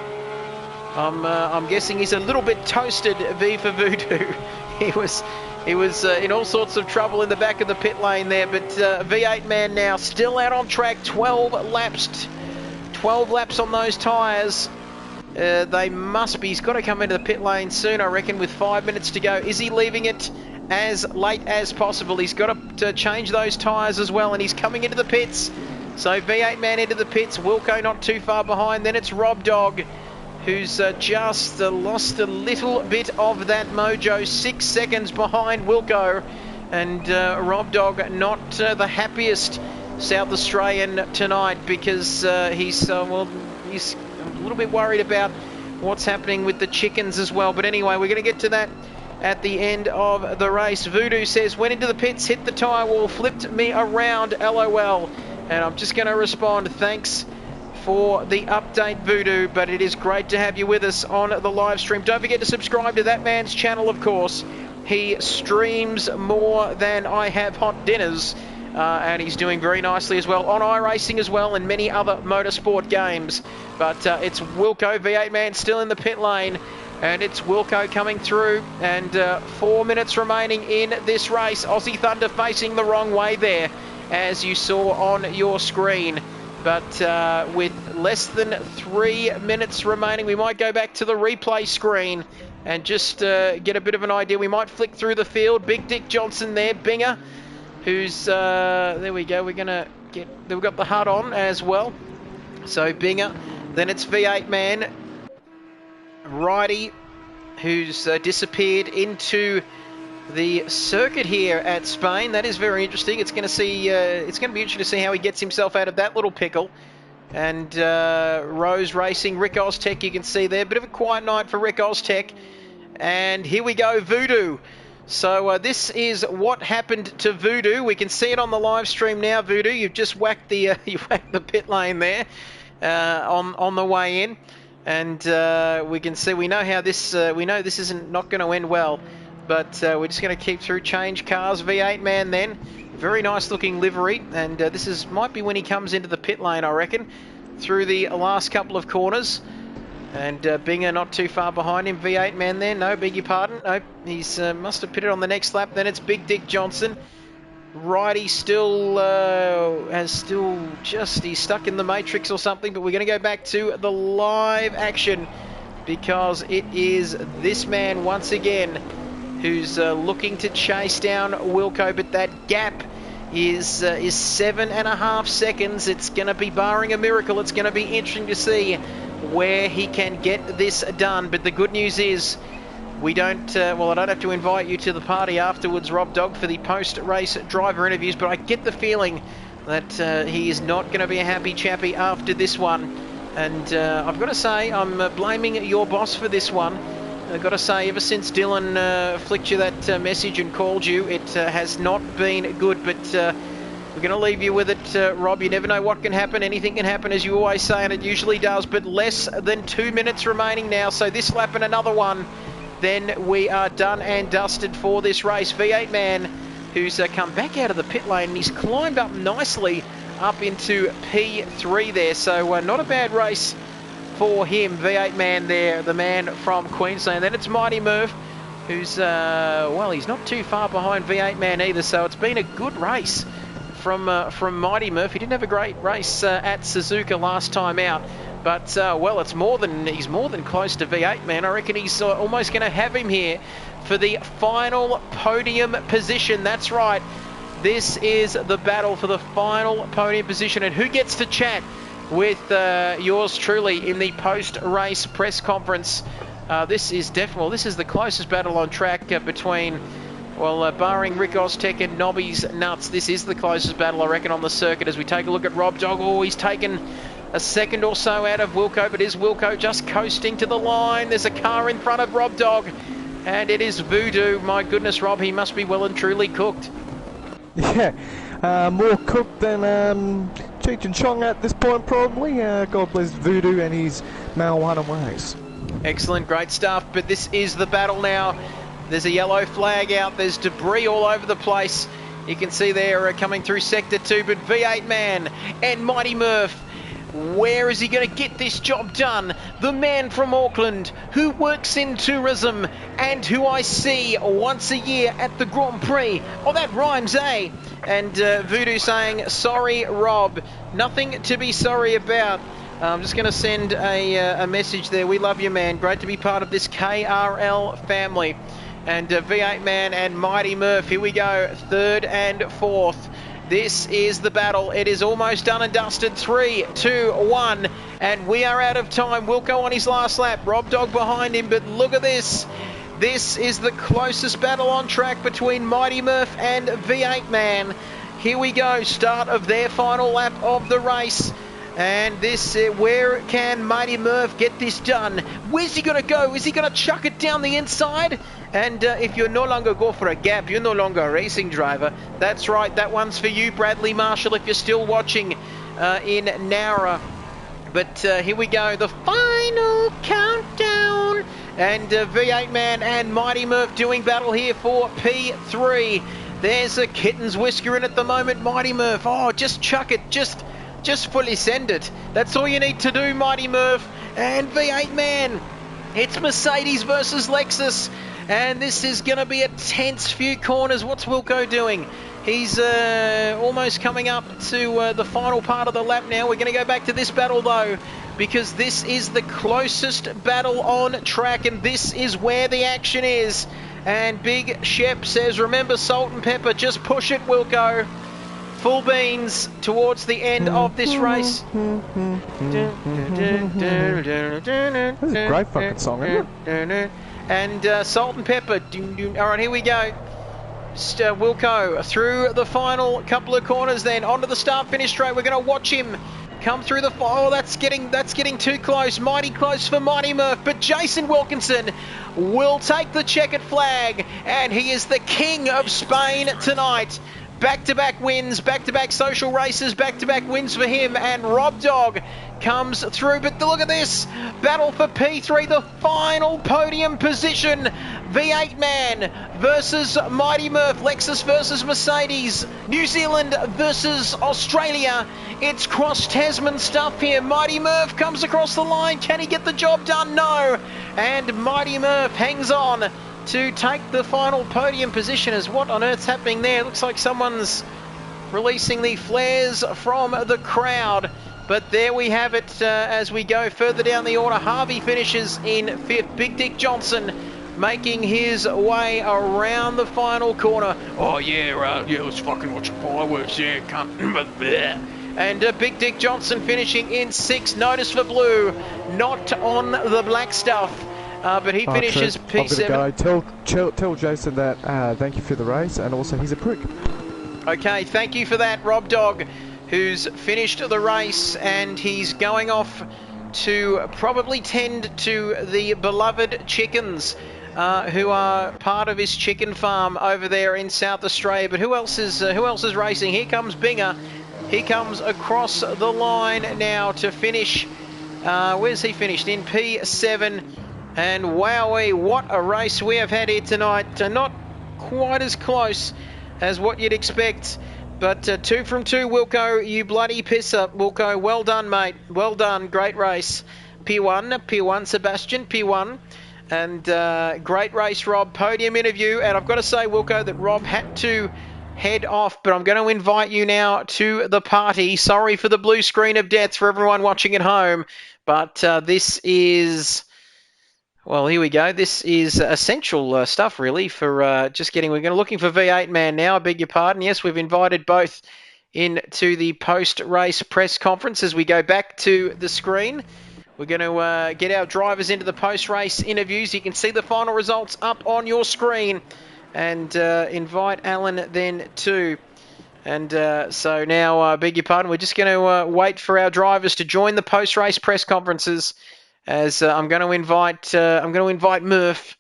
I'm guessing he's a little bit toasted, V for Voodoo. He was in all sorts of trouble in the back of the pit lane there, but V8 man now still out on track. 12 laps on those tyres. They must be. He's got to come into the pit lane soon, I reckon, with 5 minutes to go. Is he leaving it as late as possible? He's got to change those tyres as well, and he's coming into the pits. So V8 man into the pits. Wilco not too far behind. Then it's Rob Dog, who's just lost a little bit of that mojo. 6 seconds behind Wilco. And Rob Dog not the happiest South Australian tonight, because he's a little bit worried about what's happening with the chickens as well. But anyway, we're going to get to that at the end of the race. Voodoo says, went into the pits, hit the tyre wall, flipped me around, LOL. And I'm just going to respond, thanks for the update, Voodoo, but it is great to have you with us on the live stream. Don't forget to subscribe to that man's channel, of course. He streams more than I have hot dinners, and he's doing very nicely as well on iRacing as well and many other motorsport games. But it's Wilco, V8 man, still in the pit lane. And it's Wilco coming through, and 4 minutes remaining in this race. Aussie Thunder facing the wrong way there, as you saw on your screen. But with less than 3 minutes remaining, we might go back to the replay screen and just get a bit of an idea. We might flick through the field. Big Dick Johnson there, Binger, who's, there we go, we've got the HUD on as well. So Binger, then it's V8 man, Righty, who's disappeared into the circuit here at Spain. That is very interesting. It's going to be interesting to see how he gets himself out of that little pickle. And Rose Racing, Rick Oztech, you can see there. Bit of a quiet night for Rick Oztech. And here we go, Voodoo. So this is what happened to Voodoo. We can see it on the live stream now, Voodoo. You've just whacked the pit lane there on the way in. And we can see, we know how this, we know this isn't not going to end well, but we're just going to keep through. Change cars, V8 man then, very nice looking livery, and this might be when he comes into the pit lane, I reckon, through the last couple of corners. And Binger not too far behind him. V8 man there, no, beg your pardon, no, he's must have pitted on the next lap. Then it's Big Dick Johnson. Righty he's stuck in the matrix or something, but we're going to go back to the live action because it is this man once again who's looking to chase down Wilco, but that gap is 7.5 seconds. It's going to be, barring a miracle, it's going to be interesting to see where he can get this done. But the good news is, we don't, well, I don't have to invite you to the party afterwards, Rob Dog, for the post-race driver interviews, but I get the feeling that he is not going to be a happy chappy after this one. And I've got to say, I'm blaming your boss for this one. I've got to say, ever since Dylan flicked you that message and called you, it has not been good, but we're going to leave you with it, Rob. You never know what can happen. Anything can happen, as you always say, and it usually does, but less than 2 minutes remaining now, so this lap and another one, then we are done and dusted for this race. V8 man, who's come back out of the pit lane, and he's climbed up nicely up into P3 there. So not a bad race for him. V8 man there, the man from Queensland. Then it's Mighty Murph, who's, well, he's not too far behind V8 man either. So it's been a good race from Mighty Murph. He didn't have a great race at Suzuka last time out. But, well, he's more than close to V8 man. I reckon he's almost going to have him here for the final podium position. That's right. This is the battle for the final podium position. And who gets to chat with yours truly in the post-race press conference? This is the closest battle on track between, well, barring Rick Oztech and Nobby's Nuts, this is the closest battle, I reckon, on the circuit. As we take a look at Rob Dog, oh, he's taken a second or so out of Wilco, but is Wilco just coasting to the line? There's a car in front of Rob Dog, and it is Voodoo. My goodness, Rob, he must be well and truly cooked. Yeah, more cooked than Cheech and Chong at this point, probably. God bless Voodoo and his marijuana ways. Excellent, great stuff, but this is the battle now. There's a yellow flag out, there's debris all over the place. You can see there coming through Sector 2, but V8 man and Mighty Murph, where is he going to get this job done? The man from Auckland who works in tourism and who I see once a year at the Grand Prix. Oh, that rhymes, eh? And Voodoo saying, sorry, Rob. Nothing to be sorry about. I'm just going to send a message there. We love you, man. Great to be part of this KRL family. And V8 man and Mighty Murph, here we go, third and fourth. This is the battle. It is almost done and dusted. 3, 2, 1, and we are out of time. Wilco on his last lap. Rob Dog behind him, but look at this. This is the closest battle on track between Mighty Murph and V8 man. Here we go. Start of their final lap of the race. And this, where can Mighty Murph get this done? Where's he going to go? Is he going to chuck it down the inside? And if you no longer go for a gap, you're no longer a racing driver. That's right, that one's for you, Bradley Marshall, if you're still watching in Nowra. But here we go, the final countdown. And V8 man and Mighty Murph doing battle here for P3. There's a kitten's whisker in at the moment, Mighty Murph. Oh, just chuck it. Just fully send it. That's all you need to do, Mighty Murph. And V8 man. It's Mercedes versus Lexus. And this is going to be a tense few corners. What's Wilco doing? He's almost coming up to the final part of the lap now. We're going to go back to this battle, though, because this is the closest battle on track, and this is where the action is. And Big Shep says, remember salt and pepper, just push it, Wilco. Full beans towards the end of this race. This is a great fucking song, isn't it? And salt and pepper. All right, here we go. Wilco through the final couple of corners, then onto the start-finish straight. We're going to watch him come through the... Oh, that's getting too close. Mighty close for Mighty Murph. But Jason Wilkinson will take the checkered flag, and he is the king of Spain tonight. Back-to-back wins, back-to-back social races, back-to-back wins for him, and Rob Dog comes through. But look at this, battle for P3, the final podium position. V8 man versus Mighty Murph, Lexus versus Mercedes, New Zealand versus Australia. It's cross-Tasman stuff here. Mighty Murph comes across the line. Can he get the job done? No. And Mighty Murph hangs on to take the final podium position. As what on earth's happening there? Looks like someone's releasing the flares from the crowd. But there we have it as we go further down the order. Harvey finishes in 5th. Big Dick Johnson making his way around the final corner. Oh yeah, let's fucking watch the fireworks. Yeah, and Big Dick Johnson finishing in 6th. Notice for Blue, not on the black stuff. But he finishes P7. Go. Tell Jason that thank you for the race, and also he's a prick. Okay, thank you for that, Rob Dog, who's finished the race, and he's going off to probably tend to the beloved chickens who are part of his chicken farm over there in South Australia. But who else is racing? Here comes Binger. He comes across the line now to finish. Where's he finished? In P7. And wowee, what a race we have had here tonight. Not quite as close as what you'd expect. But 2 from 2, Wilco, you bloody pisser. Wilco, well done, mate. Well done, great race. P1, Sebastian, P1. And great race, Rob. Podium interview. And I've got to say, Wilco, that Rob had to head off. But I'm going to invite you now to the party. Sorry for the blue screen of death for everyone watching at home. But this is... Well, here we go. This is essential stuff, really, for just getting... We're looking for V8 man now. I beg your pardon. Yes, we've invited both into the post-race press conference as we go back to the screen. We're going to get our drivers into the post-race interviews. You can see the final results up on your screen. And invite Alan then too. And so now, I beg your pardon, we're just going to wait for our drivers to join the post-race press conferences. As I'm going to invite Murph.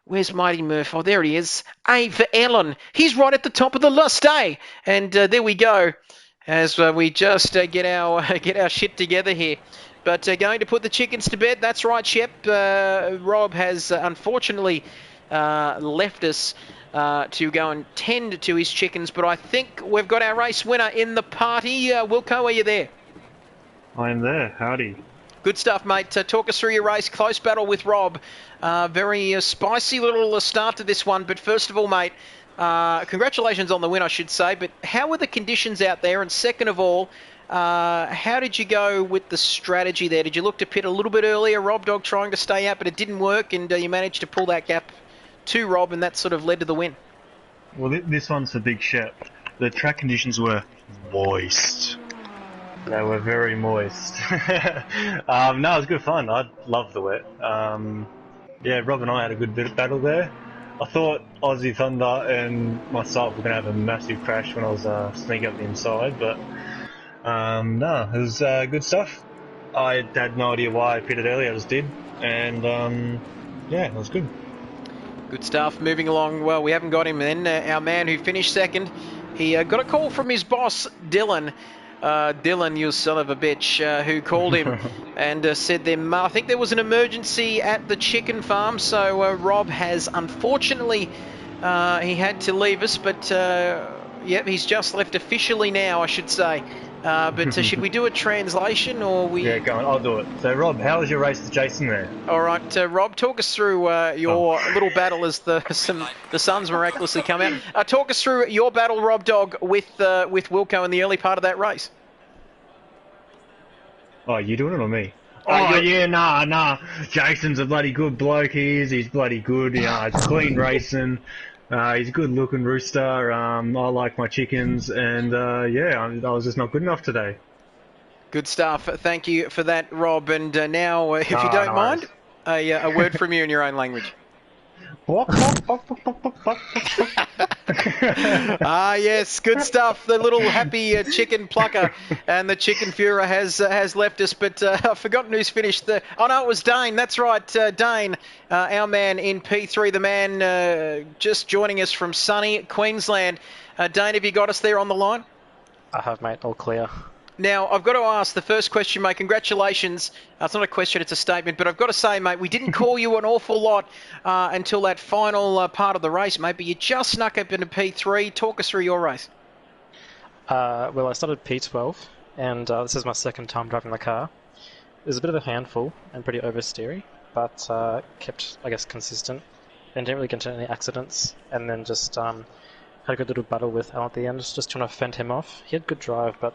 Where's Mighty Murph? Oh, there he is. A for Ellen. He's right at the top of the list, eh? And there we go. As we just get our shit together here. But going to put the chickens to bed. That's right, Shep. Rob has unfortunately left us to go and tend to his chickens. But I think we've got our race winner in the party. Wilco, are you there? I am there. Howdy. Good stuff, mate. Talk us through your race. Close battle with Rob. Very spicy little start to this one. But first of all, mate, congratulations on the win, I should say. But how were the conditions out there? And second of all, how did you go with the strategy there? Did you look to pit a little bit earlier? Rob Dog trying to stay out, but it didn't work. And you managed to pull that gap to Rob, and that sort of led to the win. Well, this one's for Big Shep. The track conditions were moist. They were very moist. No, it was good fun. I loved the wet. Yeah, Rob and I had a good bit of battle there. I thought Aussie Thunder and myself were going to have a massive crash when I was sneaking up the inside, but no, it was good stuff. I had no idea why I pitted early, I just did, and yeah, it was good. Good stuff. Moving along, well, we haven't got him then. Our man who finished second, he got a call from his boss, Dylan. Dylan, you son of a bitch, who called him and said I think there was an emergency at the chicken farm, so Rob has unfortunately He had to leave us, but yep, he's just left officially now, I should say. But should we do a translation or we? Yeah, go on, I'll do it. So, Rob, how was your race to Jason there? All right, Rob, talk us through your little battle as the suns miraculously come out. Talk us through your battle, Rob Dog, with Wilco in the early part of that race. Oh, you doing it or me? Oh, yeah, nah. Jason's a bloody good bloke, he is. He's bloody good. It's clean racing. He's a good-looking rooster. I like my chickens, and yeah, I was just not good enough today. Good stuff. Thank you for that, Rob. And now, if you don't mind, a word from you in your own language. Yes, good stuff. The little happy chicken plucker and the chicken Führer has left us, but I've forgotten who's finished. Oh no, it was Dane. That's right, Dane, our man in P3, the man just joining us from sunny Queensland. Dane, have you got us there on the line? I have, mate. All clear. Now, I've got to ask the first question, mate. Congratulations. It's not a question, it's a statement. But I've got to say, mate, we didn't call you an awful lot until that final part of the race, mate. But you just snuck up into P3. Talk us through your race. Well, I started P12, and this is my second time driving the car. It was a bit of a handful and pretty oversteery, but kept, I guess, consistent. And didn't really get into any accidents. And then just had a good little battle with Al at the end, just trying to fend him off. He had good drive, but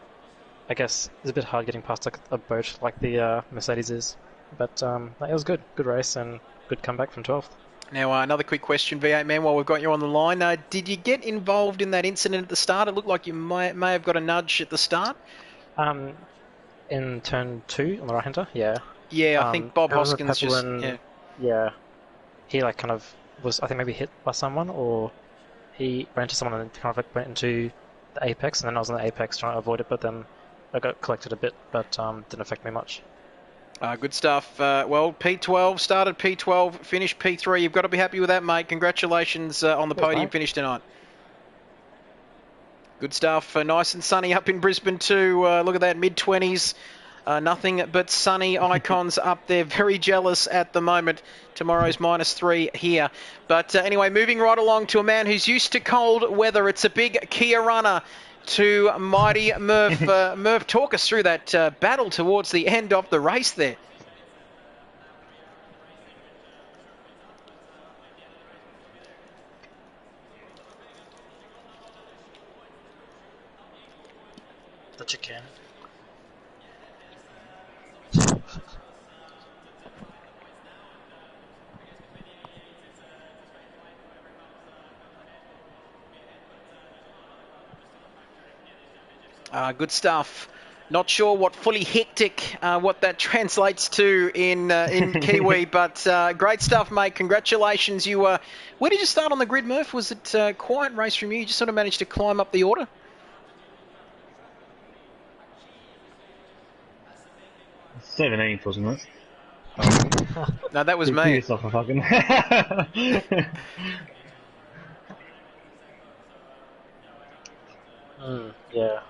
I guess it's a bit hard getting past a boat like the Mercedes is. But it was good. Good race and good comeback from 12th. Now, another quick question, V8 man, while we've got you on the line. Did you get involved in that incident at the start? It looked like you may have got a nudge at the start. In turn 2 on the right-hander, yeah. Yeah, I think Bob Hoskins just... Yeah. He kind of was, I think, maybe hit by someone, or he ran into someone and kind of went into the apex, and then I was in the apex trying to avoid it, but then I got collected a bit, but didn't affect me much. Good stuff. Well, P12, started P12, finished P3. You've got to be happy with that, mate. Congratulations on the podium finish tonight. Good stuff. Nice and sunny up in Brisbane too. Look at that, mid-20s. Nothing but sunny icons up there. Very jealous at the moment. Tomorrow's -3 here. But anyway, moving right along to a man who's used to cold weather. It's a big Kia runner to mighty Murph. Murph, talk us through that battle towards the end of the race there. That you can. Good stuff. Not sure what fully hectic, what that translates to in Kiwi, but great stuff, mate. Congratulations. Where did you start on the grid, Murph? Was it a quiet race from you? You just sort of managed to climb up the order? 17th, wasn't it? Oh. No, that was me. Yourself a fucking... Yeah.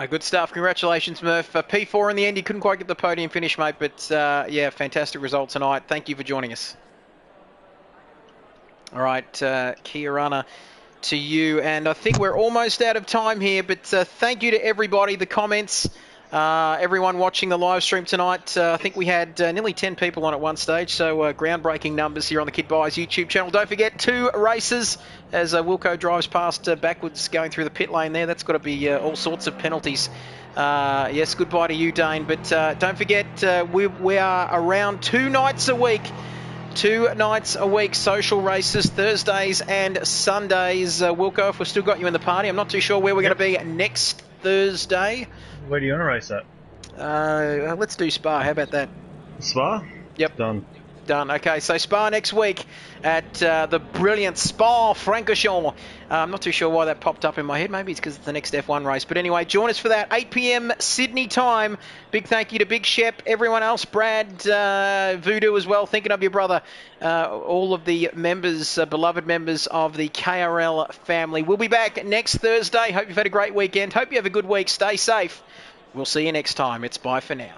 Good stuff. Congratulations, Murph. P4 in the end. You couldn't quite get the podium finish, mate, but yeah, fantastic result tonight. Thank you for joining us. All right, Kia runner to you, and I think we're almost out of time here, but thank you to everybody, the comments, everyone watching the live stream tonight. I think we had nearly 10 people on at one stage, so groundbreaking numbers here on the Kid Buys YouTube channel. Don't forget, 2 races as Wilco drives past backwards going through the pit lane there. That's got to be all sorts of penalties. Yes, goodbye to you, Dane, but don't forget, we are around 2 nights a week. 2 nights a week, social races, Thursdays and Sundays. Wilco, if we've still got you in the party, I'm not too sure where we're going to be next Thursday. Where do you want to race at? Let's do Spa. How about that? Spa? Yep. Done. Okay, so Spa next week at the brilliant Spa-Francorchamps. I'm not too sure why that popped up in my head. Maybe it's because it's the next F1 race. But anyway, join us for that, 8 p.m. Sydney time. Big thank you to Big Shep, everyone else, Brad, Voodoo as well, thinking of your brother, all of the members, beloved members of the KRL family. We'll be back next Thursday. Hope you've had a great weekend. Hope you have a good week. Stay safe. We'll see you next time. It's bye for now.